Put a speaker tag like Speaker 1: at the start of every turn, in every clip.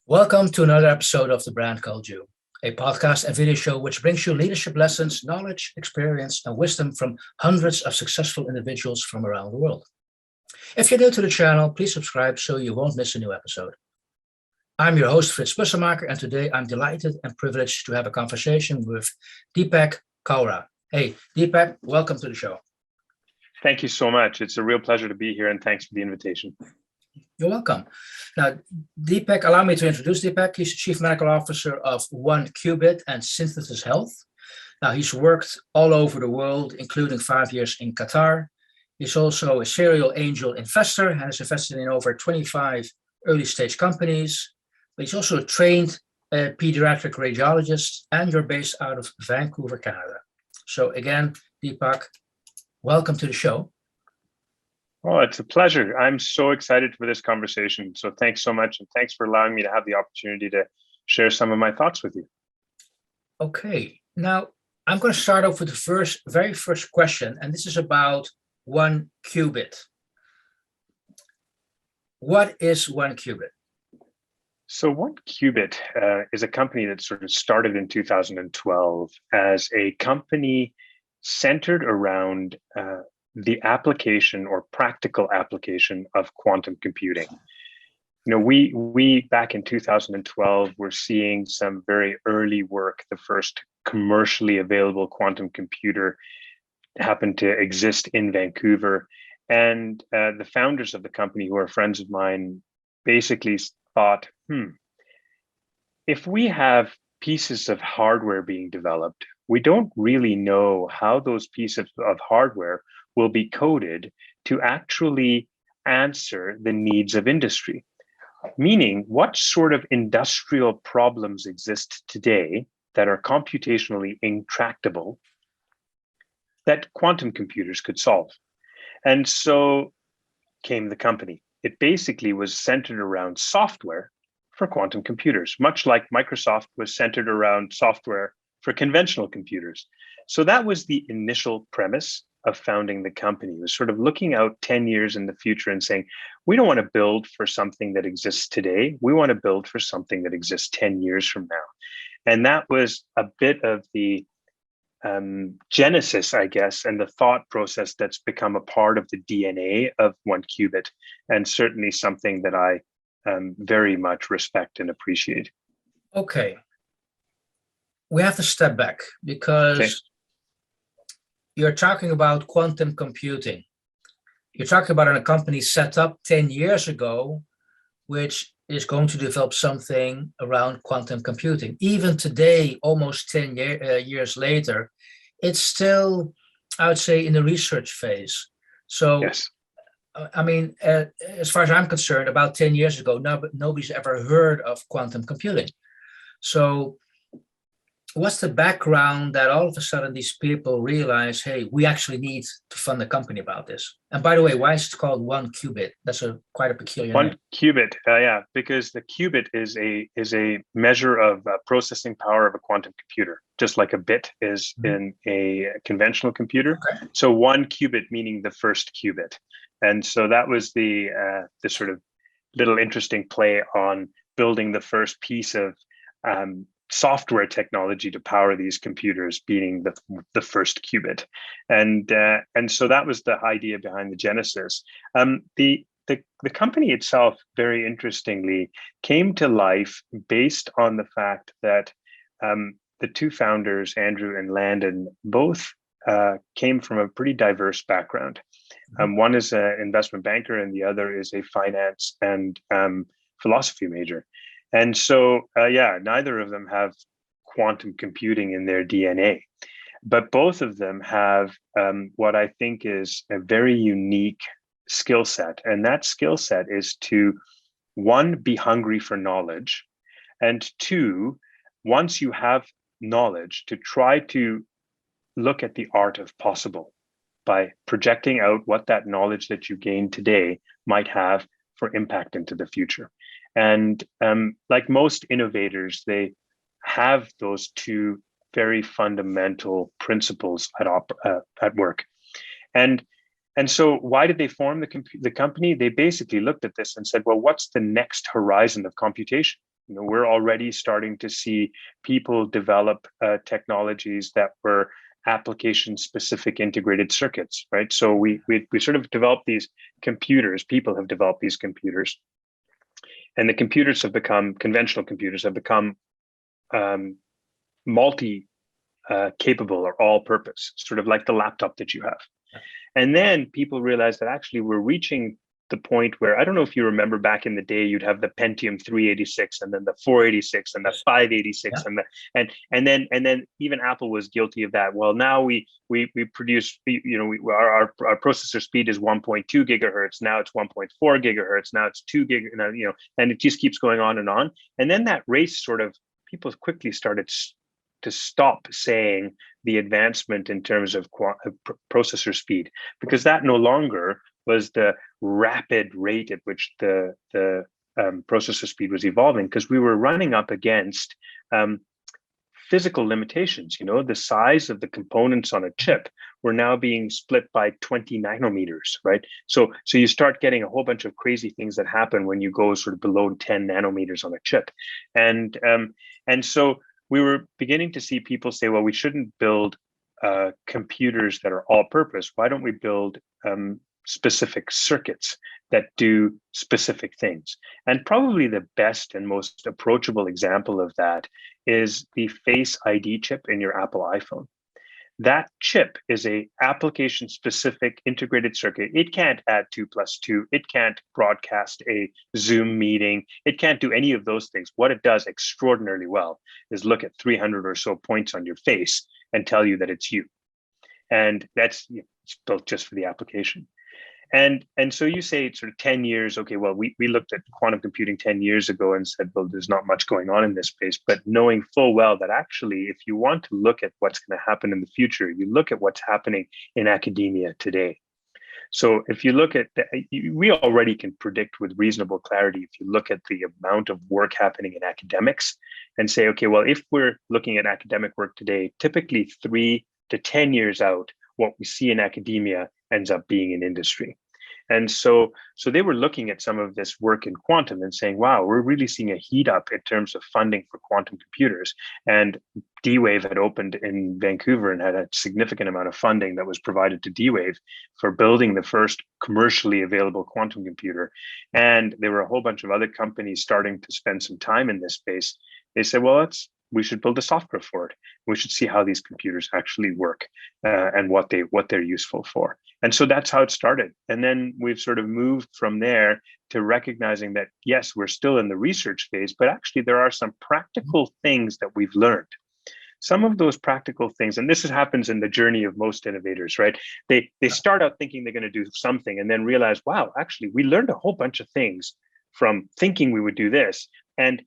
Speaker 1: Welcome to another episode of The Brand Called You, a podcast and video show which brings you leadership lessons, knowledge, experience, and wisdom from hundreds of successful individuals from around the world. If you're new to the channel, please subscribe so you won't miss a new episode. I'm your host, Frits Bussemaker, and today I'm delighted and privileged to have a conversation with Deepak Kaura. Hey, Deepak, welcome to the show.
Speaker 2: Thank you so much. It's a real pleasure to be here, and thanks for the invitation.
Speaker 1: You're welcome. Now, Deepak, allow me to introduce Deepak. He's the Chief Medical Officer of One Qubit and Synthesis Health. Now, he's worked all over the world, including 5 years in Qatar. He's also a serial angel investor and has invested in over 25 early stage companies. But he's also a trained pediatric radiologist, and you're based out of Vancouver, Canada. So again, Deepak, welcome to the show.
Speaker 2: Oh, it's a pleasure. I'm so excited for this conversation. So thanks so much. And thanks for allowing me to have the opportunity to share some of my thoughts with you.
Speaker 1: Okay, now I'm going to start off with the very first question, and this is about One Qubit. What is One Qubit?
Speaker 2: So One Qubit is a company that sort of started in 2012 as a company centered around the application or practical application of quantum computing. You know, we back in 2012 were seeing some very early work. The first commercially available quantum computer happened to exist in Vancouver, and the founders of the company, who are friends of mine, basically thought, if we have pieces of hardware being developed, we don't really know how those pieces of hardware will be coded to actually answer the needs of industry. Meaning, what sort of industrial problems exist today that are computationally intractable that quantum computers could solve? And so came the company. It basically was centered around software for quantum computers, much like Microsoft was centered around software for conventional computers. So that was the initial premise of founding the company. It was sort of looking out 10 years in the future and saying, we don't want to build for something that exists today. We want to build for something that exists 10 years from now. And that was a bit of the genesis, I guess, and the thought process that's become a part of the DNA of One Qubit, and certainly something that I very much respect and appreciate.
Speaker 1: Okay. We have to step back because you're talking about quantum computing. You're talking about a company set up 10 years ago, which is going to develop something around quantum computing. Even today, almost 10 years later, it's still, I would say, in the research phase. So, yes. I mean, as far as I'm concerned, about 10 years ago, nobody's ever heard of quantum computing. So what's the background that all of a sudden these people realize, hey, we actually need to fund a company about this? And by the way, why is it called One Qubit? That's quite a peculiar name.
Speaker 2: One Qubit, yeah, because the qubit is a measure of processing power of a quantum computer, just like a bit is in a conventional computer. Okay. So one qubit meaning the first qubit. And so that was the sort of little interesting play on building the first piece of software technology to power these computers, being the first qubit. And so that was the idea behind the genesis. The company itself, very interestingly, came to life based on the fact that the two founders, Andrew and Landon, both came from a pretty diverse background. One is an investment banker and the other is a finance and philosophy major. And so, neither of them have quantum computing in their DNA, but both of them have what I think is a very unique skill set. And that skill set is to, one, be hungry for knowledge, and two, once you have knowledge, to try to look at the art of possible by projecting out what that knowledge that you gain today might have for impact into the future. And like most innovators, they have those two very fundamental principles at work. And so why did they form the company? They basically looked at this and said, well, what's the next horizon of computation? we're already starting to see people develop technologies that were application-specific integrated circuits, right? So we sort of developed these computers. People have developed these computers, and the computers have become conventional computers have become multi-capable or all-purpose, sort of like the laptop that you have. And then people realized that actually we're reaching the point where, I don't know if you remember back in the day, you'd have the Pentium 386 and then the 486 and the 586 and then even Apple was guilty of that. Well, now we produce, our processor speed is 1.2 gigahertz. Now it's 1.4 gigahertz. Now it's 2 gig, and it just keeps going on. And then that race sort of, people quickly started to stop saying the advancement in terms of processor speed, because that no longer was the rapid rate at which the processor speed was evolving, because we were running up against physical limitations. The size of the components on a chip were now being split by 20 nanometers, right? So you start getting a whole bunch of crazy things that happen when you go sort of below 10 nanometers on a chip. And so we were beginning to see people say, well, we shouldn't build computers that are all-purpose. Why don't we build specific circuits that do specific things? And probably the best and most approachable example of that is the Face ID chip in your Apple iPhone. That chip is a application-specific integrated circuit. It can't add 2+2. It can't broadcast a Zoom meeting. It can't do any of those things. What it does extraordinarily well is look at 300 or so points on your face and tell you that it's you. And that's it's built just for the application. And so you say sort of 10 years, okay, well, we looked at quantum computing 10 years ago and said, well, there's not much going on in this space, but knowing full well that actually, if you want to look at what's going to happen in the future, you look at what's happening in academia today. So if you look at, we already can predict with reasonable clarity, if you look at the amount of work happening in academics and say, okay, well, if we're looking at academic work today, typically 3 to 10 years out, what we see in academia ends up being in industry. And so they were looking at some of this work in quantum and saying, wow, we're really seeing a heat up in terms of funding for quantum computers. And D-Wave had opened in Vancouver and had a significant amount of funding that was provided to D-Wave for building the first commercially available quantum computer. And there were a whole bunch of other companies starting to spend some time in this space. They said, well, we should build a software for it. We should see how these computers actually work and what they're useful for. And so that's how it started. And then we've sort of moved from there to recognizing that, yes, we're still in the research phase, but actually there are some practical things that we've learned. Some of those practical things, and this happens in the journey of most innovators, right? They start out thinking they're going to do something and then realize, wow, actually, we learned a whole bunch of things from thinking we would do this. And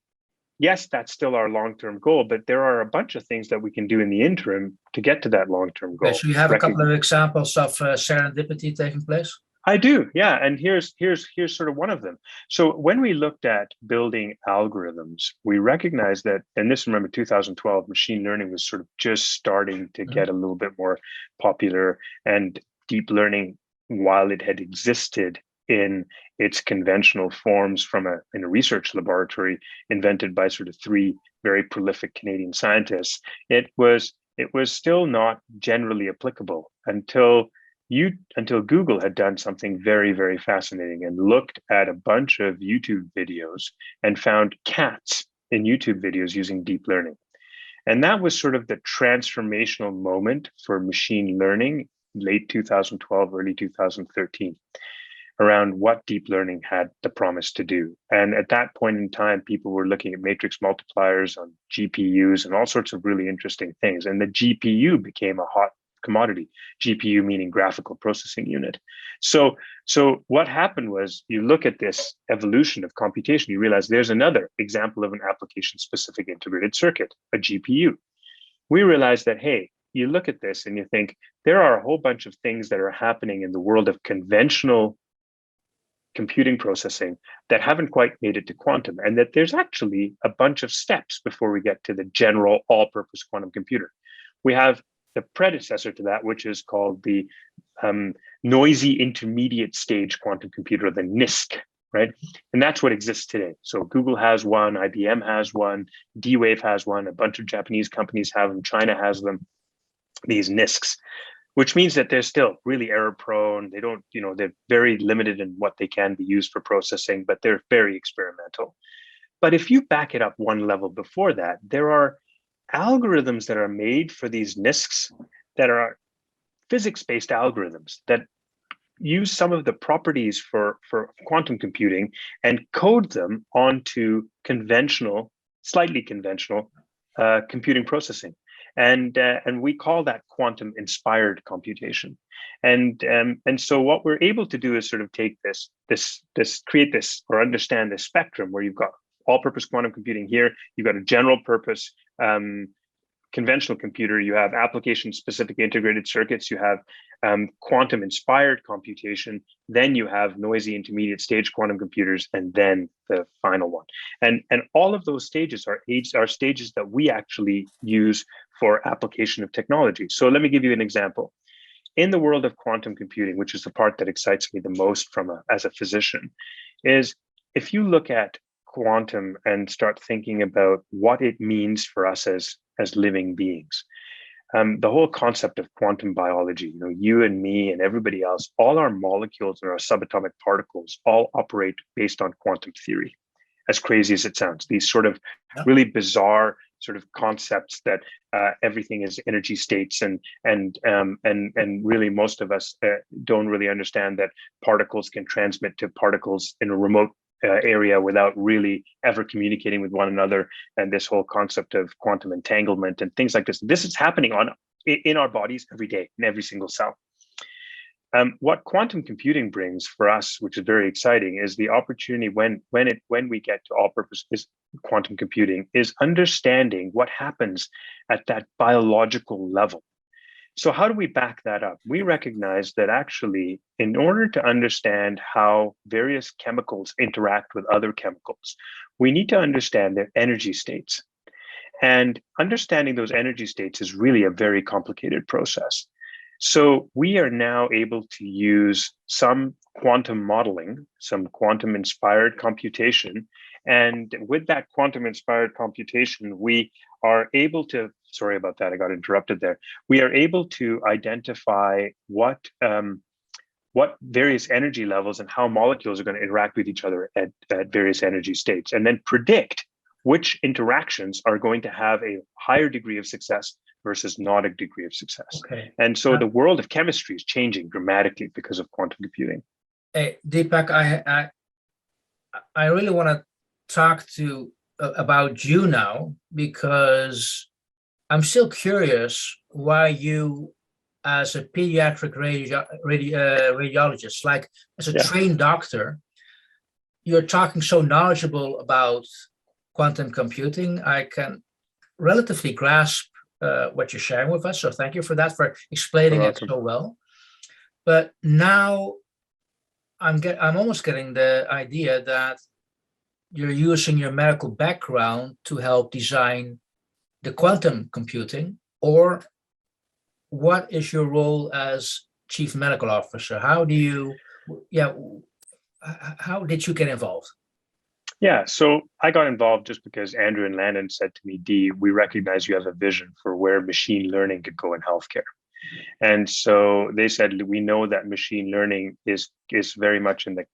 Speaker 2: yes, that's still our long-term goal, but there are a bunch of things that we can do in the interim to get to that long-term goal.
Speaker 1: Okay, so you have a couple of examples of serendipity taking place?
Speaker 2: I do, yeah. And here's sort of one of them. So when we looked at building algorithms, we recognized that, and this, remember, 2012, machine learning was sort of just starting to get a little bit more popular, and deep learning, while it had existed in its conventional forms in a research laboratory invented by sort of 3 very prolific Canadian scientists, it was still not generally applicable until Google had done something very, very fascinating and looked at a bunch of YouTube videos and found cats in YouTube videos using deep learning. And that was sort of the transformational moment for machine learning, late 2012, early 2013. Around what deep learning had the promise to do. And at that point in time, people were looking at matrix multipliers on GPUs and all sorts of really interesting things. And the GPU became a hot commodity, GPU meaning graphical processing unit. So what happened was, you look at this evolution of computation, you realize there's another example of an application-specific integrated circuit, a GPU. We realized that, hey, you look at this and you think, there are a whole bunch of things that are happening in the world of conventional computing processing that haven't quite made it to quantum, and that there's actually a bunch of steps before we get to the general all-purpose quantum computer. We have the predecessor to that, which is called the noisy intermediate stage quantum computer, the NISQ. right? And that's what exists today. So Google has one, IBM has one, D-Wave has one, a bunch of Japanese companies have them, China has them, these NISCs, which means that they're still really error prone. They don't, they're very limited in what they can be used for processing, but they're very experimental. But if you back it up one level before that, there are algorithms that are made for these NISCs that are physics-based algorithms that use some of the properties for quantum computing and code them onto slightly conventional computing processing. And we call that quantum inspired computation. And so what we're able to do is sort of take create this or understand this spectrum where you've got all-purpose quantum computing here, you've got a general purpose conventional computer, you have application-specific integrated circuits, you have quantum-inspired computation, then you have noisy intermediate stage quantum computers, and then the final one. And all of those stages are stages that we actually use for application of technology. So let me give you an example. In the world of quantum computing, which is the part that excites me the most as a physician, is if you look at quantum and start thinking about what it means for us as living beings. The whole concept of quantum biology, you and me and everybody else, all our molecules and our subatomic particles all operate based on quantum theory. As crazy as it sounds, these sort of really bizarre sort of concepts that everything is energy states, and really most of us don't really understand that particles can transmit to particles in a remote area without really ever communicating with one another, and this whole concept of quantum entanglement and things like this. This is happening in our bodies every day, in every single cell. What quantum computing brings for us, which is very exciting, is the opportunity when we get to all-purpose quantum computing, is understanding what happens at that biological level. So how do we back that up? We recognize that actually, in order to understand how various chemicals interact with other chemicals, we need to understand their energy states. And understanding those energy states is really a very complicated process. So we are now able to use some quantum modeling, some quantum inspired computation. And with that quantum inspired computation, we are able to, sorry about that, I got interrupted there. We are able to identify what various energy levels and how molecules are going to interact with each other at various energy states, and then predict which interactions are going to have a higher degree of success versus not a degree of success.
Speaker 1: Okay.
Speaker 2: And so the world of chemistry is changing dramatically because of quantum computing.
Speaker 1: Hey, Deepak, I really want to talk about you now, because I'm still curious why you, as a pediatric radiologist, like as a trained doctor, you're talking so knowledgeable about quantum computing. I can relatively grasp what you're sharing with us, so thank you for that, for explaining it so well. But now I'm almost getting the idea that you're using your medical background to help design the quantum computing, or what is your role as chief medical officer? How did you get involved?
Speaker 2: Yeah, so I got involved just because Andrew and Landon said to me, Dee, we recognize you have a vision for where machine learning could go in healthcare. And so they said, we know that machine learning is very much in the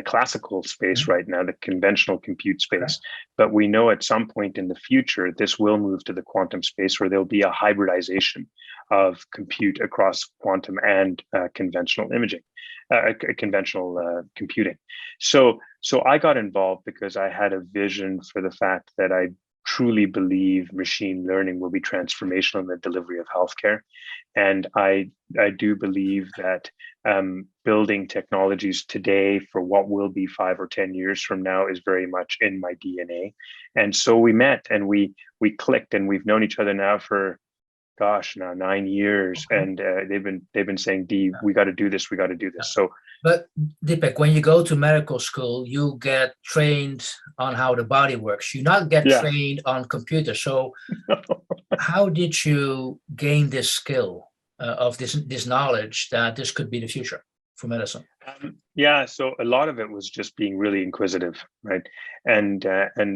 Speaker 2: classical space right now, the conventional compute space. But we know at some point in the future, this will move to the quantum space, where there'll be a hybridization of compute across quantum and conventional imaging, conventional computing. So I got involved because I had a vision for the fact that I truly believe machine learning will be transformational in the delivery of healthcare. And I do believe that building technologies today for what will be 5 or 10 years from now is very much in my DNA. And so we met and we clicked, and we've known each other now for, gosh, now 9 years. And they've been saying, Dee, we got to do this. We got to do this. So,
Speaker 1: but Deepak, when you go to medical school, you get trained on how the body works. You not get trained on computers. So how did you gain this skill of this knowledge that this could be the future? for medicine?
Speaker 2: Yeah, so a lot of it was just being really inquisitive, right? And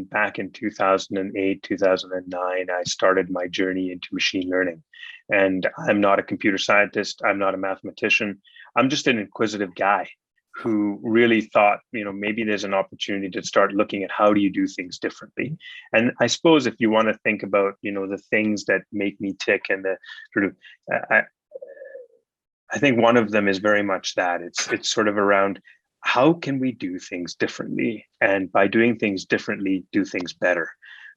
Speaker 2: back in 2008, 2009, I started my journey into machine learning. And I'm not a computer scientist. I'm not a mathematician. I'm just an inquisitive guy who really thought, maybe there's an opportunity to start looking at how do you do things differently. And I suppose if you want to think about, the things that make me tick and the sort of, I think one of them is very much that it's sort of around how can we do things differently, and by doing things differently, do things better.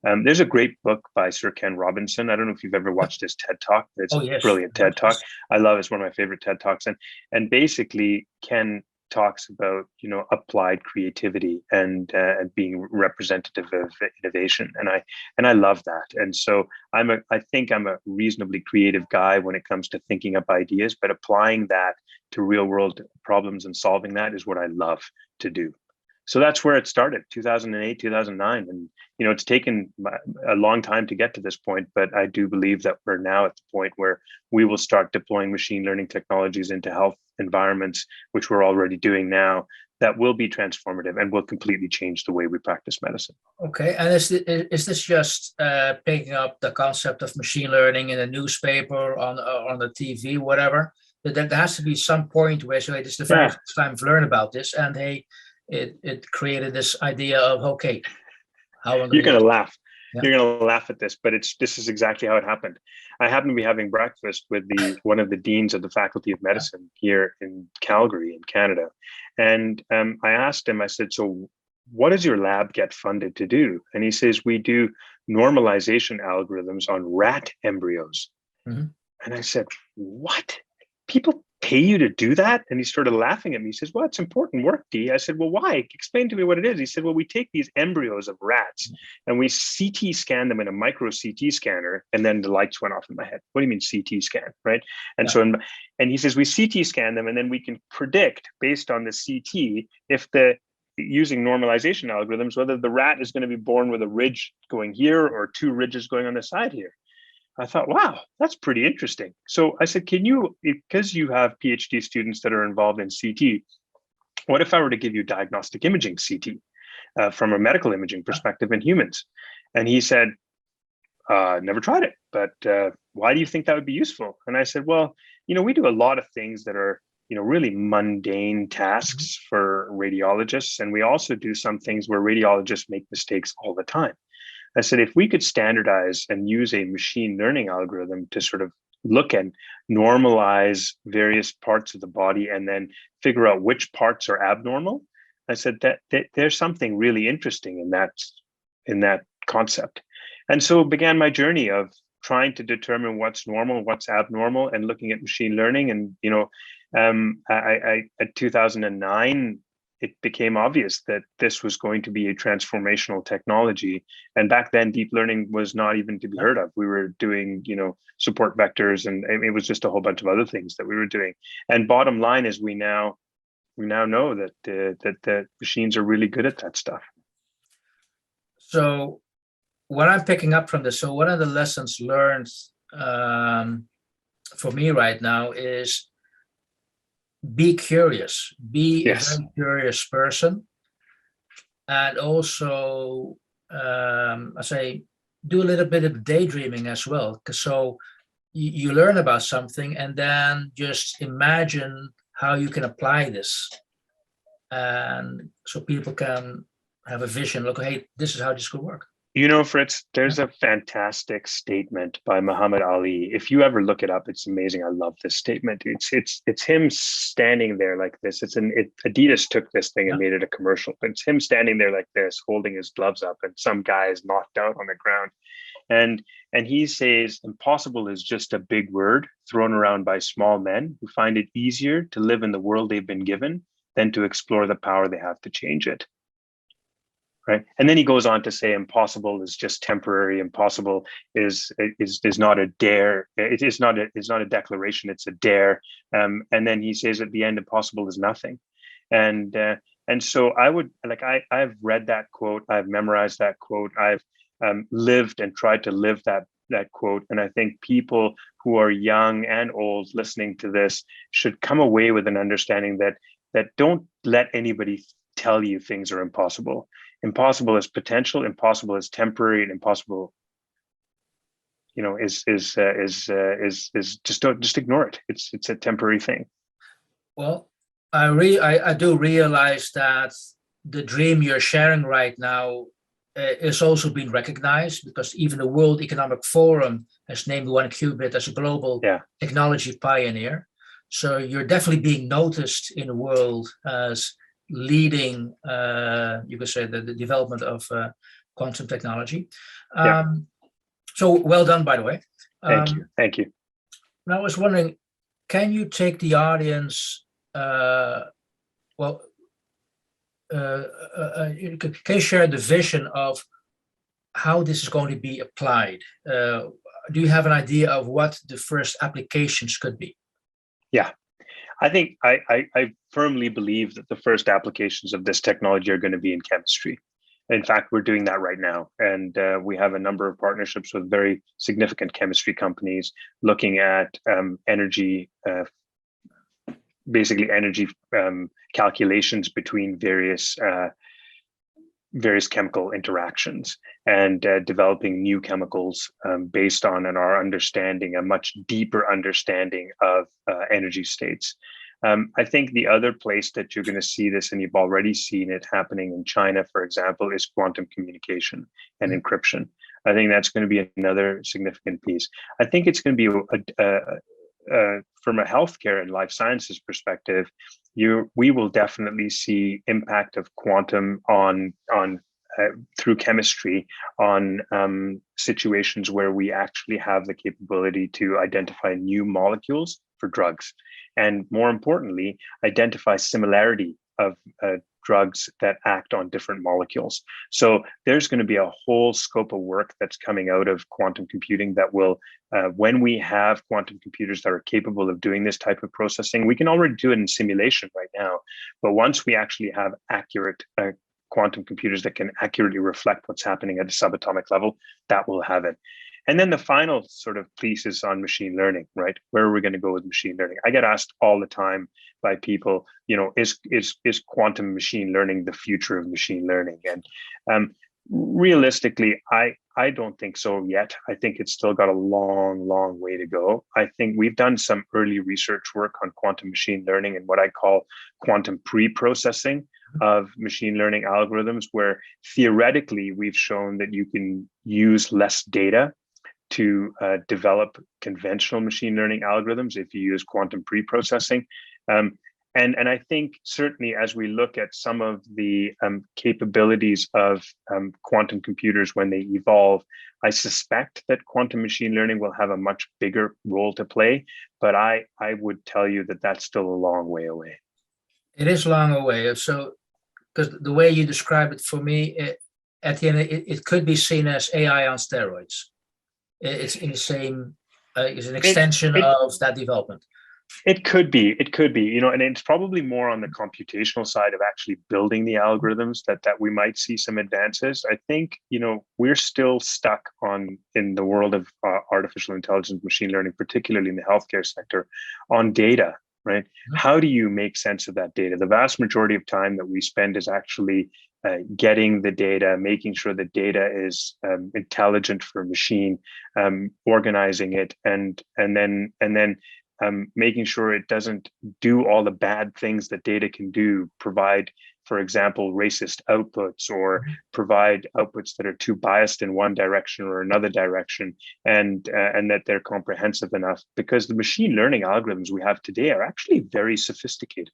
Speaker 2: There's a great book by Sir Ken Robinson. I don't know if you've ever watched his TED Talk. It's a brilliant TED Talk. I love it. It's one of my favorite TED Talks. And basically Ken talks about applied creativity and being representative of innovation, and I love that. And so I think I'm a reasonably creative guy when it comes to thinking up ideas, but applying that to real world problems and solving that is what I love to do. So that's where it started, 2008, 2009. And, it's taken a long time to get to this point, but I do believe that we're now at the point where we will start deploying machine learning technologies into health environments, which we're already doing now, that will be transformative and will completely change the way we practice medicine.
Speaker 1: Okay, and is this just picking up the concept of machine learning in a newspaper, on the TV, whatever? There has to be some point where, so it is the very first time I've learned about this, and hey, it created this idea of, okay, how am I
Speaker 2: You're going to laugh.
Speaker 1: Yeah.
Speaker 2: You're going to laugh at this, but this is exactly how it happened. I happened to be having breakfast with one of the deans of the Faculty of Medicine here in Calgary, in Canada. And I asked him, I said, so what does your lab get funded to do? And he says, we do normalization algorithms on rat embryos. Mm-hmm. And I said, what? People pay you to do that? And he started laughing at me. He says, well, it's important work, D. I said, well, why? Explain to me what it is. He said, well, we take these embryos of rats and we CT scan them in a micro CT scanner. And then the lights went off in my head. What do you mean CT scan, right? And so, and he says, we CT scan them and then we can predict based on the CT if using normalization algorithms, whether the rat is going to be born with a ridge going here or two ridges going on the side here. I thought, wow, that's pretty interesting. So I said, because you have PhD students that are involved in CT, what if I were to give you diagnostic imaging CT from a medical imaging perspective in humans? And he said, never tried it, but why do you think that would be useful? And I said, well, we do a lot of things that are, really mundane tasks for radiologists. And we also do some things where radiologists make mistakes all the time. I said, if we could standardize and use a machine learning algorithm to sort of look and normalize various parts of the body and then figure out which parts are abnormal, I said that there's something really interesting in that concept. And so began my journey of trying to determine what's normal, what's abnormal, and looking at machine learning. And, at 2009, it became obvious that this was going to be a transformational technology. And back then, deep learning was not even to be heard of. We were doing, support vectors, and it was just a whole bunch of other things that we were doing. And bottom line is, we now know that the machines are really good at that stuff.
Speaker 1: So, what I'm picking up from this, so one of the lessons learned for me right now is, be curious, be a very curious person. And also, I say, do a little bit of daydreaming as well. Because so you learn about something and then just imagine how you can apply this. And so people can have a vision, look, hey, this is how this could work.
Speaker 2: Fritz, there's a fantastic statement by Muhammad Ali. If you ever look it up, it's amazing. I love this statement. It's him standing there like this. Adidas took this thing and made it a commercial. But it's him standing there like this, holding his gloves up, and some guy is knocked out on the ground. And he says, impossible is just a big word thrown around by small men who find it easier to live in the world they've been given than to explore the power they have to change it. Right. And then he goes on to say, impossible is just temporary. Impossible is not a dare. It's not a declaration. It's a dare. And then he says at the end, impossible is nothing. And so I've read that quote. I've memorized that quote. I've lived and tried to live that that quote, and I think people who are young and old listening to this should come away with an understanding that don't let anybody tell you things are impossible. Impossible is potential, impossible is temporary, and impossible, is just ignore it. It's a temporary thing.
Speaker 1: Well, I do realize that the dream you're sharing right now is also being recognized, because even the World Economic Forum has named one qubit as a global technology pioneer. So you're definitely being noticed in the world as leading, you could say, the development of quantum technology. So well done, by the way.
Speaker 2: Thank you. Thank you.
Speaker 1: And I was wondering, can you take the audience, can you share the vision of how this is going to be applied? Do you have an idea of what the first applications could be?
Speaker 2: Yeah, I think I firmly believe that the first applications of this technology are going to be in chemistry. In fact, we're doing that right now. And we have a number of partnerships with very significant chemistry companies looking at energy, basically energy calculations between various chemical interactions, and developing new chemicals based on our understanding, a much deeper understanding of energy states. I think the other place that you're going to see this, and you've already seen it happening in China, for example, is quantum communication and encryption. I think that's going to be another significant piece. I think it's going to be from a healthcare and life sciences perspective, we will definitely see impact of quantum on through chemistry on situations where we actually have the capability to identify new molecules for drugs, and more importantly, identify similarity of drugs that act on different molecules. So there's going to be a whole scope of work that's coming out of quantum computing that will, when we have quantum computers that are capable of doing this type of processing, we can already do it in simulation right now. But once we actually have accurate quantum computers that can accurately reflect what's happening at a subatomic level, that will have it. And then the final sort of piece is on machine learning, right? Where are we going to go with machine learning? I get asked all the time by people, is quantum machine learning the future of machine learning? And realistically, I don't think so yet. I think it's still got a long, long way to go. I think we've done some early research work on quantum machine learning and what I call quantum pre-processing of machine learning algorithms, where theoretically we've shown that you can use less data to develop conventional machine learning algorithms if you use quantum pre-processing. And I think certainly as we look at some of the capabilities of quantum computers when they evolve, I suspect that quantum machine learning will have a much bigger role to play, but I would tell you that that's still a long way away.
Speaker 1: It is a long way. So, because the way you describe it, for me, at the end, it could be seen as AI on steroids. It's in the same, it's an extension of that development.
Speaker 2: It could be, and it's probably more on the computational side of actually building the algorithms that we might see some advances. I think, we're still stuck in the world of artificial intelligence, machine learning, particularly in the healthcare sector, on data, right? Mm-hmm. How do you make sense of that data? The vast majority of time that we spend is actually getting the data, making sure the data is intelligent for a machine, organizing it, and then making sure it doesn't do all the bad things that data can do, provide, for example, racist outputs, or provide outputs that are too biased in one direction or another direction, and that they're comprehensive enough, because the machine learning algorithms we have today are actually very sophisticated.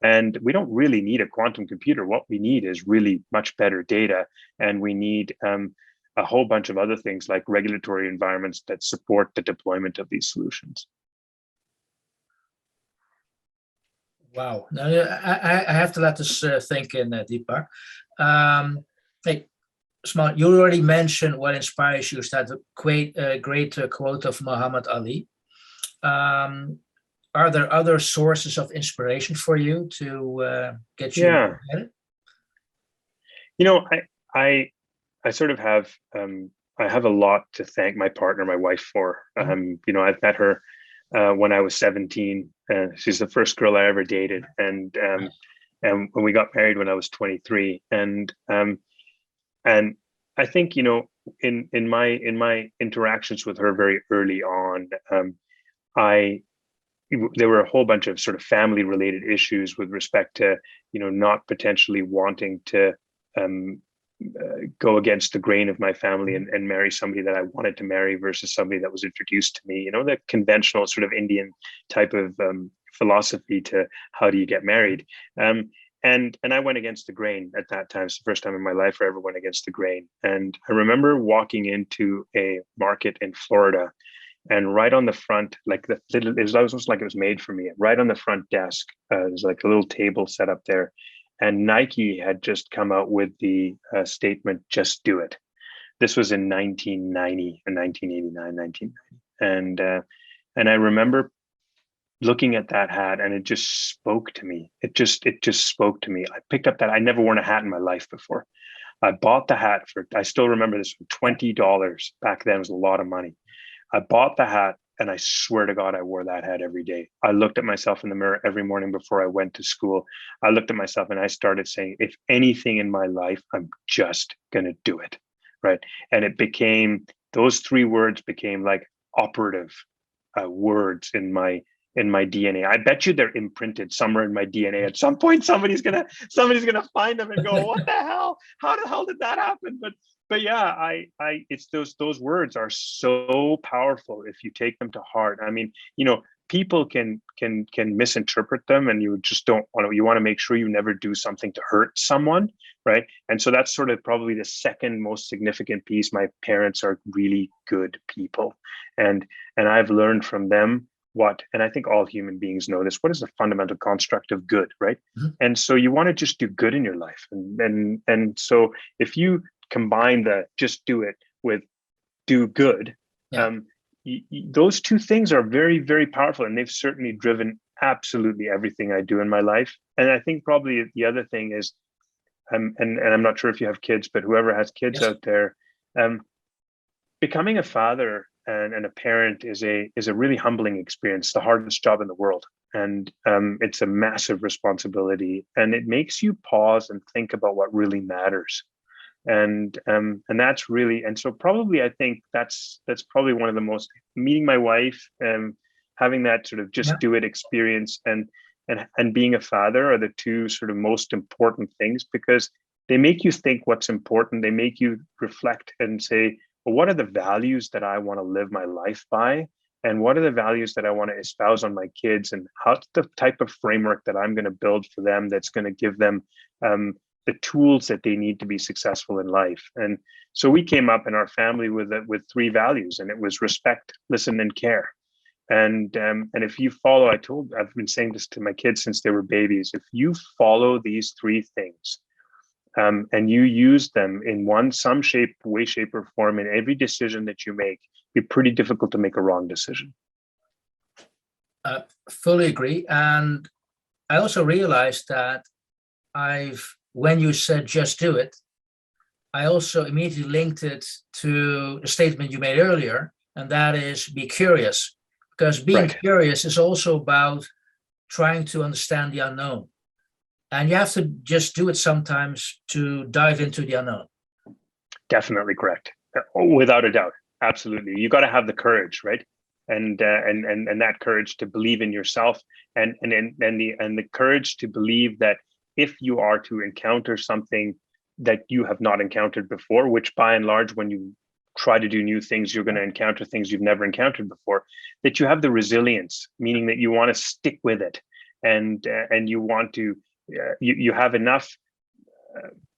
Speaker 2: And we don't really need a quantum computer. What we need is really much better data, and we need a whole bunch of other things like regulatory environments that support the deployment of these solutions.
Speaker 1: Wow. Now, I have to let this think in, Deepak. Hey, Smart, you already mentioned what inspires you, is that great quote of Muhammad Ali. Are there other sources of inspiration for you to get you at it?
Speaker 2: I sort of have, I have a lot to thank my partner, my wife, for. You know, I've met her when I was 17. She's the first girl I ever dated, and when we got married when I was 23. And I think, you know, in my interactions with her very early on, I there were a whole bunch of sort of family related issues with respect to, you know, not potentially wanting to um, go against the grain of my family and marry somebody that I wanted to marry versus somebody that was introduced to me. You know, the conventional sort of Indian type of philosophy to how do you get married. And I went against the grain at that time. It's the first time in my life I ever went against the grain. And I remember walking into a market in Florida, and right on the front, like it was almost like it was made for me. Right on the front desk, there's like a little table set up there, and Nike had just come out with the statement, "Just do it." This was in 1990 and 1989, 1990, and I remember looking at that hat, and it just spoke to me. It just spoke to me. I picked up that. I never worn a hat in my life before. I bought the hat for, I still remember this, for $20. Back then it was a lot of money. I bought the hat, and I swear to God, I wore that hat every day. I looked at myself in the mirror every morning before I went to school. I looked at myself and I started saying, if anything in my life, I'm just going to do it. Right. And it became, those three words became like operative words in my DNA. I bet you they're imprinted somewhere in my DNA. At some point, somebody's gonna find them and go, "What the hell? How the hell did that happen?" But yeah, it's those words are so powerful if you take them to heart. I mean, you know, people can misinterpret them, and you just don't want to. You want to make sure you never do something to hurt someone, right? And so that's sort of probably the second most significant piece. My parents are really good people, and I've learned from them what, and I think all human beings know this, what is the fundamental construct of good, right? Mm-hmm. And so you want to just do good in your life. And so if you combine the just do it with do good, yeah. Those two things are very, very powerful. And they've certainly driven absolutely everything I do in my life. And I think probably the other thing is, and I'm not sure if you have kids, but whoever has kids yes. out there, becoming a father and a parent is a really humbling experience, the hardest job in the world. And it's a massive responsibility, and it makes you pause and think about what really matters. And that's really, and so probably I think that's probably one of the most, meeting my wife and having that sort of just do it experience and being a father are the two sort of most important things, because they make you think what's important. They make you reflect and say, well, what are the values that I want to live my life by? And what are the values that I want to espouse on my kids? And how's the type of framework that I'm going to build for them that's going to give them the tools that they need to be successful in life? And so we came up in our family with three values, and it was respect, listen, and care. And if you follow, I've been saying this to my kids since they were babies, if you follow these three things, and you use them in some way, shape, or form in every decision that you make, it'd be pretty difficult to make a wrong decision.
Speaker 1: Fully agree. And I also realized that when you said just do it, I also immediately linked it to the statement you made earlier, and that is be curious. Because being curious is also about trying to understand the unknown. And you have to just do it sometimes to dive into the unknown.
Speaker 2: Definitely correct. Without a doubt. Absolutely. You got to have the courage, right? And that courage to believe in yourself, and the courage to believe that if you are to encounter something that you have not encountered before, which by and large, when you try to do new things, you're going to encounter things you've never encountered before, that you have the resilience, meaning that you want to stick with it, and you want to, you have enough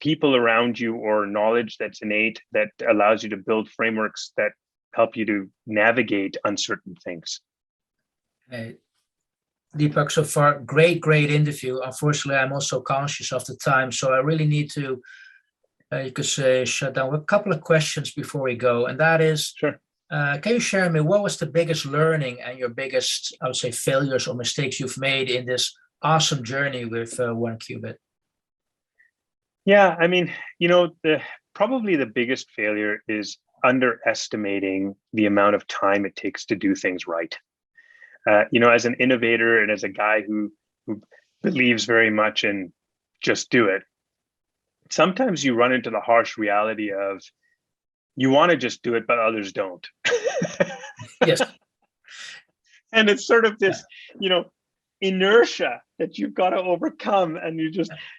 Speaker 2: people around you or knowledge that's innate that allows you to build frameworks that help you to navigate uncertain things.
Speaker 1: Hey, Deepak, so far, great interview. Unfortunately, I'm also conscious of the time, so I really need to, you could say, shut down with a couple of questions before we go. And that is,
Speaker 2: sure.
Speaker 1: Can you share with me what was the biggest learning and your biggest, I would say, failures or mistakes you've made in this awesome journey with One Qubit?
Speaker 2: Yeah, I mean, you know, probably the biggest failure is underestimating the amount of time it takes to do things right. As an innovator and as a guy who believes very much in just do it, sometimes you run into the harsh reality of you want to just do it, but others don't.
Speaker 1: Yes.
Speaker 2: And it's sort of this, inertia that you've got to overcome, and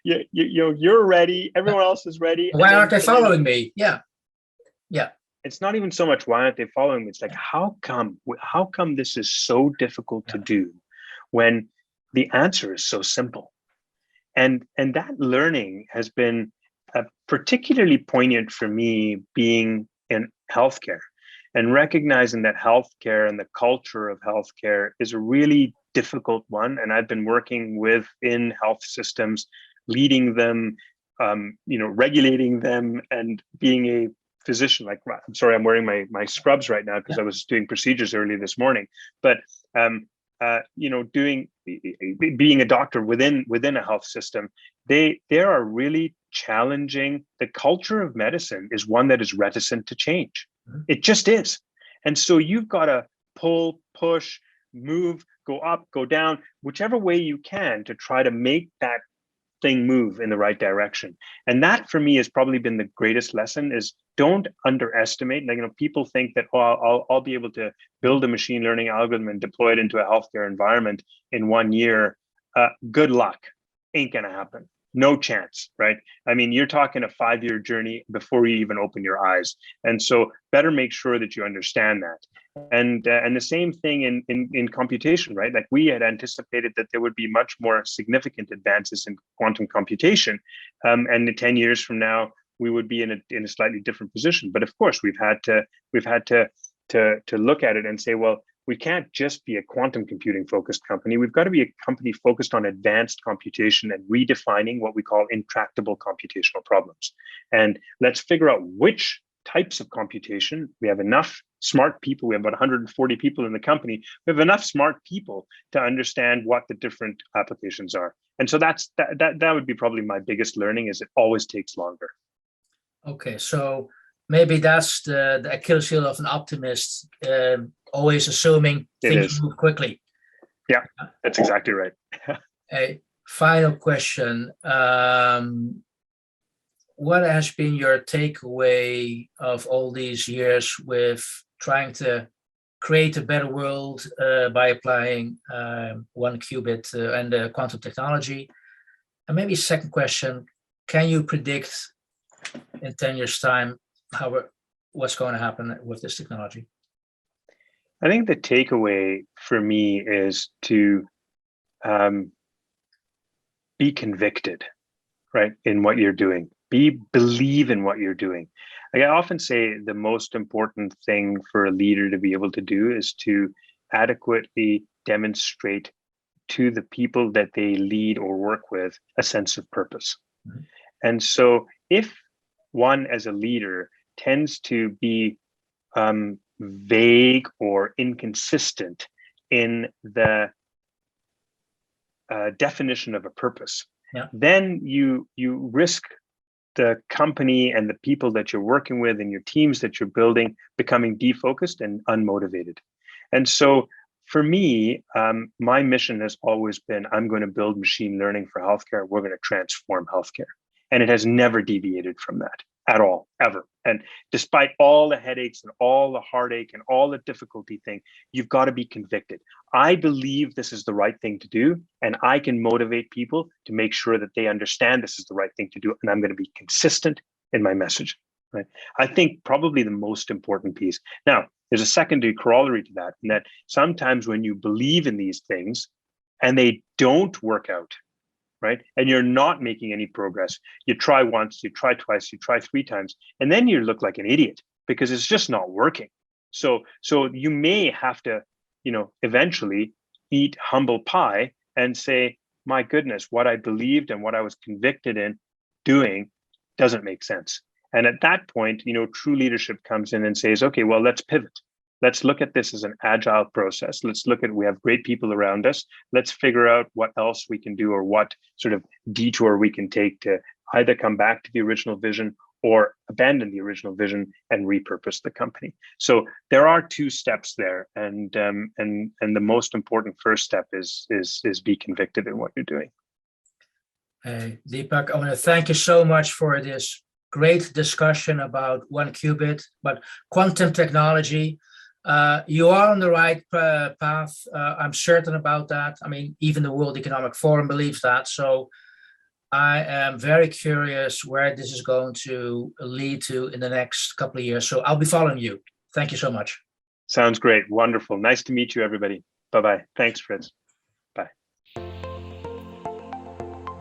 Speaker 2: you're ready, everyone else is ready.
Speaker 1: Why aren't they following me? Yeah.
Speaker 2: It's not even so much why aren't they following me. It's like, how come this is so difficult to do when the answer is so simple? And that learning has been particularly poignant for me being in healthcare, and recognizing that healthcare and the culture of healthcare is a really difficult one. And I've been working within health systems, leading them, regulating them, and being a physician. Like, I'm sorry, I'm wearing my scrubs right now because I was doing procedures early this morning. But being a doctor within a health system, they are really challenging. The culture of medicine is one that is reticent to change. It just is. And so you've got to pull, push, move, go up, go down, whichever way you can to try to make that thing move in the right direction. And that for me has probably been the greatest lesson, is don't underestimate. Like, people think that, I'll be able to build a machine learning algorithm and deploy it into a healthcare environment in 1 year. Good luck. Ain't gonna happen. No chance, right? I mean, you're talking a 5-year journey before you even open your eyes. And so better make sure that you understand that. And the same thing in computation, right? Like, we had anticipated that there would be much more significant advances in quantum computation. And in 10 years from now, we would be in a slightly different position. But of course, we've had to look at it and say, well, we can't just be a quantum computing focused company. We've got to be a company focused on advanced computation and redefining what we call intractable computational problems. And let's figure out which types of computation. We have enough smart people. We have about 140 people in the company. We have enough smart people to understand what the different applications are. And so that would be probably my biggest learning, is it always takes longer.
Speaker 1: Okay, so maybe that's the Achilles heel of an optimist, always assuming things move quickly.
Speaker 2: Yeah, that's exactly right.
Speaker 1: A final question. What has been your takeaway of all these years with trying to create a better world by applying 1 qubit and quantum technology? And maybe second question, can you predict in 10 years' time what's going to happen with this technology?
Speaker 2: I think the takeaway for me is to be convicted, right, in what you're doing. Believe in what you're doing. Like, I often say, the most important thing for a leader to be able to do is to adequately demonstrate to the people that they lead or work with a sense of purpose. Mm-hmm. And so if one as a leader tends to be vague or inconsistent in the definition of a purpose, then you risk the company and the people that you're working with and your teams that you're building becoming defocused and unmotivated. And so for me, my mission has always been, I'm going to build machine learning for healthcare. We're going to transform healthcare. And it has never deviated from that at all, ever. And despite all the headaches and all the heartache and all the difficulty thing, you've got to be convicted. I believe this is the right thing to do, and I can motivate people to make sure that they understand this is the right thing to do, and I'm going to be consistent in my message. Right? I think probably the most important piece. Now, there's a secondary corollary to that, and that sometimes when you believe in these things and they don't work out, right, and you're not making any progress, you try once, you try twice, you try 3 times, and then you look like an idiot because it's just not working. So you may have to, eventually eat humble pie and say, my goodness, what I believed and what I was convicted in doing doesn't make sense. And at that point, true leadership comes in and says, okay, well, let's pivot. Let's look at this as an agile process. Let's look at, we have great people around us. Let's figure out what else we can do, or what sort of detour we can take to either come back to the original vision or abandon the original vision and repurpose the company. So there are two steps there, and the most important first step is be convicted in what you're doing.
Speaker 1: Deepak, I want to thank you so much for this great discussion about 1QBit, but quantum technology. You are on the right path. I'm certain about that. I mean, even the World Economic Forum believes that. So I am very curious where this is going to lead to in the next couple of years. So I'll be following you. Thank you so much.
Speaker 2: Sounds great. Wonderful. Nice to meet you, everybody. Bye-bye. Thanks, Fritz. Bye.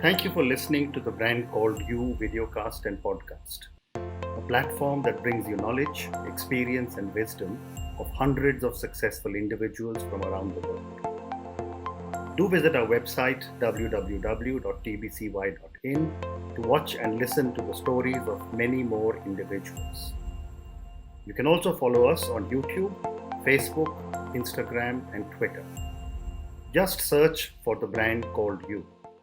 Speaker 3: Thank you for listening to the Brand Called You videocast and podcast, a platform that brings you knowledge, experience, and wisdom of hundreds of successful individuals from around the world. Do visit our website www.tbcy.in to watch and listen to the stories of many more individuals. You can also follow us on YouTube, Facebook, Instagram, and Twitter. Just search for the Brand Called You.